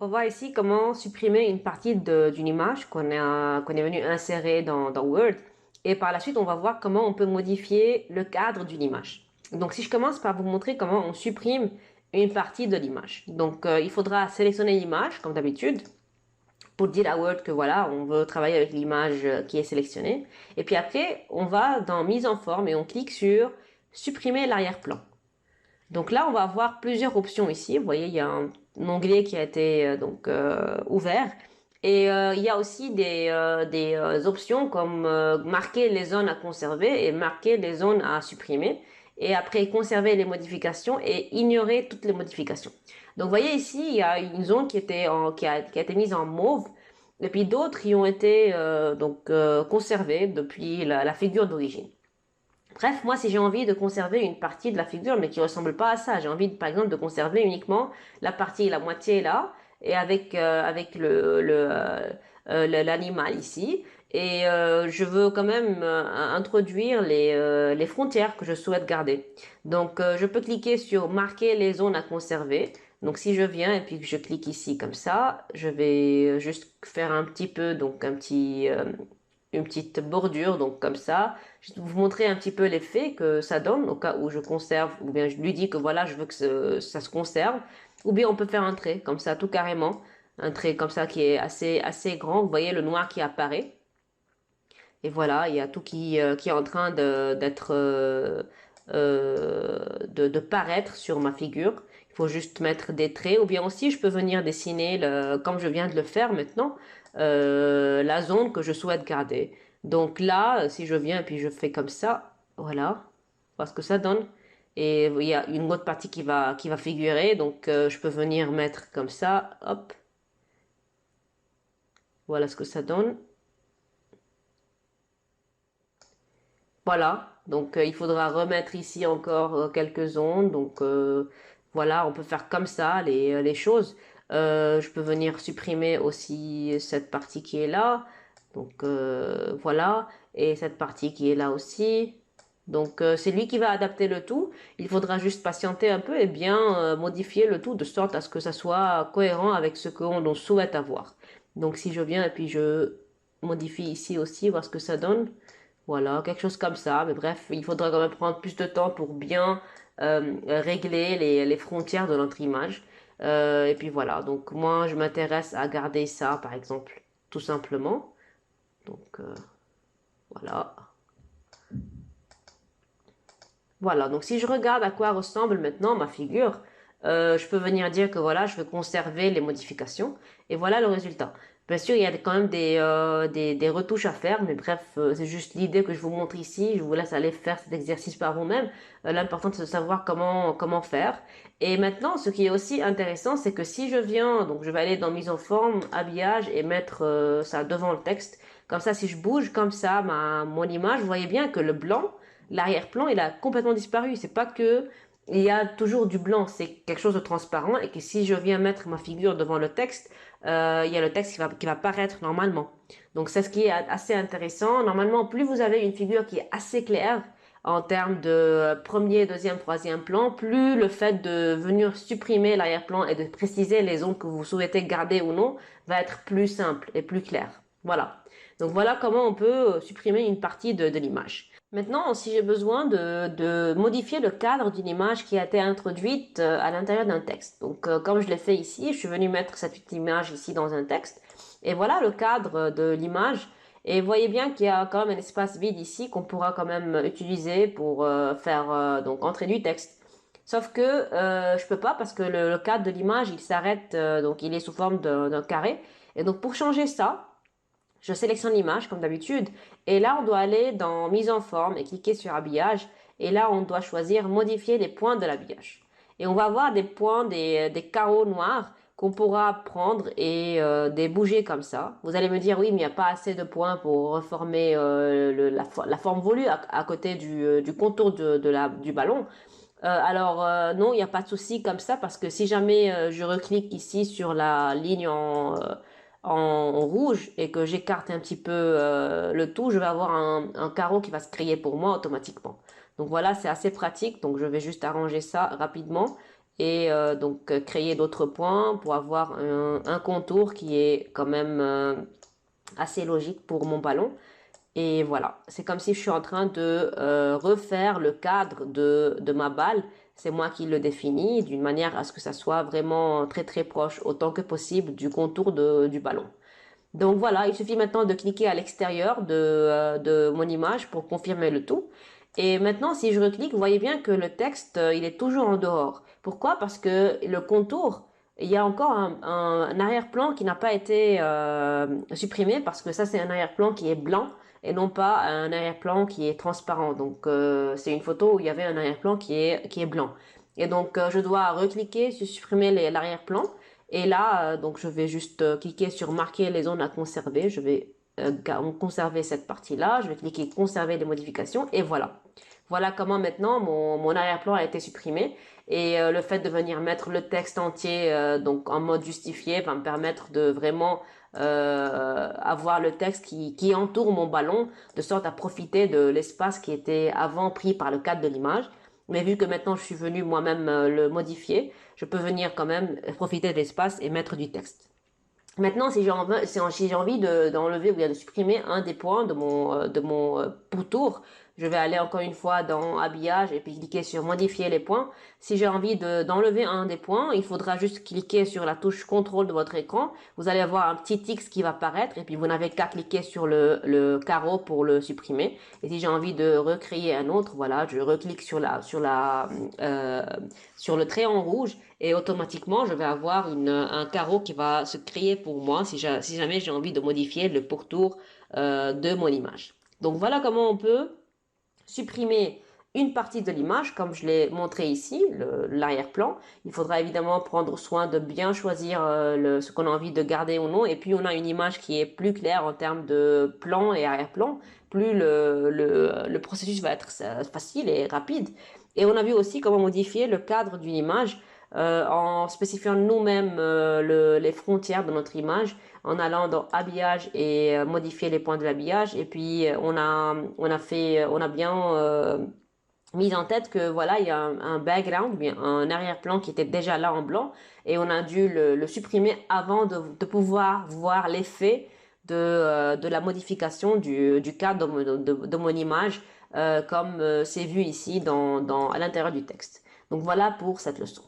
On voit ici comment supprimer une partie d'une image qu'on est venu insérer dans Word. Et par la suite, on va voir comment on peut modifier le cadre d'une image. Donc, si je commence par vous montrer comment on supprime une partie de l'image. Donc, il faudra sélectionner l'image, comme d'habitude, pour dire à Word que voilà, on veut travailler avec l'image qui est sélectionnée. Et puis après, on va dans Mise en forme et on clique sur Supprimer l'arrière-plan. Donc là, on va avoir plusieurs options ici. Vous voyez, il y a un onglet qui a été ouvert. Et il y a aussi des options comme marquer les zones à conserver et marquer les zones à supprimer. Et après, conserver les modifications et ignorer toutes les modifications. Donc, vous voyez ici, il y a une zone qui a été mise en mauve. Et puis d'autres qui ont été conservées depuis la figure d'origine. Bref, moi, si j'ai envie de conserver une partie de la figure, mais qui ressemble pas à ça, j'ai envie, par exemple, de conserver uniquement la partie, la moitié là, et avec l'animal ici. Et je veux quand même introduire les frontières que je souhaite garder. Donc, je peux cliquer sur marquer les zones à conserver. Donc, si je viens et puis que je clique ici comme ça, je vais juste faire un petit peu, donc une petite bordure, donc comme ça. Je vais vous montrer un petit peu l'effet que ça donne au cas où je conserve, ou bien je lui dis que voilà, je veux que ça se conserve. Ou bien on peut faire un trait comme ça, tout carrément. Un trait comme ça qui est assez grand. Vous voyez le noir qui apparaît. Et voilà, il y a tout qui est en train de paraître sur ma figure. Il faut juste mettre des traits. Ou bien aussi, je peux venir dessiner, comme je viens de le faire maintenant, la zone que je souhaite garder. Donc là, si je viens et puis je fais comme ça, voilà, voir ce que ça donne. Et il y a une autre partie qui va figurer. Donc je peux venir mettre comme ça, hop, voilà ce que ça donne. Voilà, donc il faudra remettre ici encore quelques ondes. Donc voilà, on peut faire comme ça les choses. Je peux venir supprimer aussi cette partie qui est là. Donc voilà, et cette partie qui est là aussi. Donc c'est lui qui va adapter le tout. Il faudra juste patienter un peu et bien modifier le tout de sorte à ce que ça soit cohérent avec ce qu'on souhaite avoir. Donc si je viens et puis je modifie ici aussi, voir ce que ça donne. Voilà, quelque chose comme ça. Mais bref, il faudra quand même prendre plus de temps pour bien régler les frontières de notre image. Et puis voilà, donc moi je m'intéresse à garder ça par exemple, tout simplement. Donc voilà. Voilà, donc si je regarde à quoi ressemble maintenant ma figure, je peux venir dire que voilà, je veux conserver les modifications. Et voilà le résultat. Bien sûr, il y a quand même des retouches à faire, mais bref, c'est juste l'idée que je vous montre ici. Je vous laisse aller faire cet exercice par vous-même. L'important, c'est de savoir comment faire. Et maintenant, ce qui est aussi intéressant, c'est que si je viens, donc je vais aller dans mise en forme, habillage et mettre ça devant le texte. Comme ça, si je bouge comme ça mon image, vous voyez bien que le blanc, l'arrière-plan, il a complètement disparu. C'est pas que il y a toujours du blanc, c'est quelque chose de transparent et que si je viens mettre ma figure devant le texte, il y a le texte qui va paraître normalement. Donc c'est ce qui est assez intéressant. Normalement, plus vous avez une figure qui est assez claire en termes de premier, deuxième, troisième plan, plus le fait de venir supprimer l'arrière-plan et de préciser les zones que vous souhaitez garder ou non va être plus simple et plus clair. Voilà. Donc voilà comment on peut supprimer une partie de l'image. Maintenant, si j'ai besoin de modifier le cadre d'une image qui a été introduite à l'intérieur d'un texte. Donc, comme je l'ai fait ici, je suis venu mettre cette image ici dans un texte. Et voilà le cadre de l'image. Et vous voyez bien qu'il y a quand même un espace vide ici qu'on pourra quand même utiliser pour faire donc entrer du texte. Sauf que je peux pas parce que le cadre de l'image il s'arrête donc il est sous forme d'un carré. Et donc pour changer ça, je sélectionne l'image comme d'habitude et là on doit aller dans mise en forme et cliquer sur habillage et là on doit choisir modifier les points de l'habillage. Et on va avoir des points, des carreaux noirs qu'on pourra prendre et des bouger comme ça. Vous allez me dire oui mais il n'y a pas assez de points pour reformer la forme voulue à côté du contour du ballon. Non, il n'y a pas de souci comme ça parce que si jamais je reclique ici sur la ligne en rouge et que j'écarte un petit peu le tout, je vais avoir un carreau qui va se créer pour moi automatiquement. Donc voilà, c'est assez pratique. Donc je vais juste arranger ça rapidement et donc créer d'autres points pour avoir un contour qui est quand même assez logique pour mon ballon. Et voilà, c'est comme si je suis en train de refaire le cadre de ma balle. C'est moi qui le définis d'une manière à ce que ça soit vraiment très très proche, autant que possible, du contour du ballon. Donc voilà, il suffit maintenant de cliquer à l'extérieur de mon image pour confirmer le tout. Et maintenant, si je reclique, vous voyez bien que le texte, il est toujours en dehors. Pourquoi? Parce que le contour, il y a encore un arrière-plan qui n'a pas été supprimé parce que ça, c'est un arrière-plan qui est blanc et non pas un arrière-plan qui est transparent. Donc, c'est une photo où il y avait un arrière-plan qui est blanc. Et donc, je dois recliquer sur supprimer l'arrière-plan. Et là, donc je vais juste cliquer sur marquer les zones à conserver. Je vais conserver cette partie-là. Je vais cliquer conserver les modifications et voilà. Voilà comment maintenant mon arrière-plan a été supprimé. Et le fait de venir mettre le texte entier donc en mode justifié va me permettre de vraiment avoir le texte qui entoure mon ballon de sorte à profiter de l'espace qui était avant pris par le cadre de l'image. Mais vu que maintenant je suis venu moi-même le modifier, je peux venir quand même profiter de l'espace et mettre du texte. Maintenant, si j'ai envie d'enlever ou bien de supprimer un des points de mon pourtour, je vais aller encore une fois dans habillage et puis cliquer sur modifier les points. Si j'ai envie d'enlever un des points, il faudra juste cliquer sur la touche contrôle de votre écran. Vous allez avoir un petit X qui va apparaître et puis vous n'avez qu'à cliquer sur le carreau pour le supprimer. Et si j'ai envie de recréer un autre, voilà, je reclique euh, sur le trait en rouge et automatiquement je vais avoir un carreau qui va se créer pour moi si jamais j'ai envie de modifier le pourtour de mon image. Donc voilà comment on peut supprimer une partie de l'image comme je l'ai montré ici, l'arrière-plan. Il faudra évidemment prendre soin de bien choisir ce qu'on a envie de garder ou non. Et puis on a une image qui est plus claire en termes de plan et arrière-plan, plus le processus va être facile et rapide. Et on a vu aussi comment modifier le cadre d'une image en spécifiant nous-mêmes les frontières de notre image, en allant dans habillage et modifier les points de l'habillage. Et puis on a bien mis en tête que voilà, il y a un background, bien un arrière-plan qui était déjà là en blanc, et on a dû le supprimer avant de pouvoir voir l'effet de la modification du cadre de mon image, comme c'est vu ici à l'intérieur du texte. Donc voilà pour cette leçon.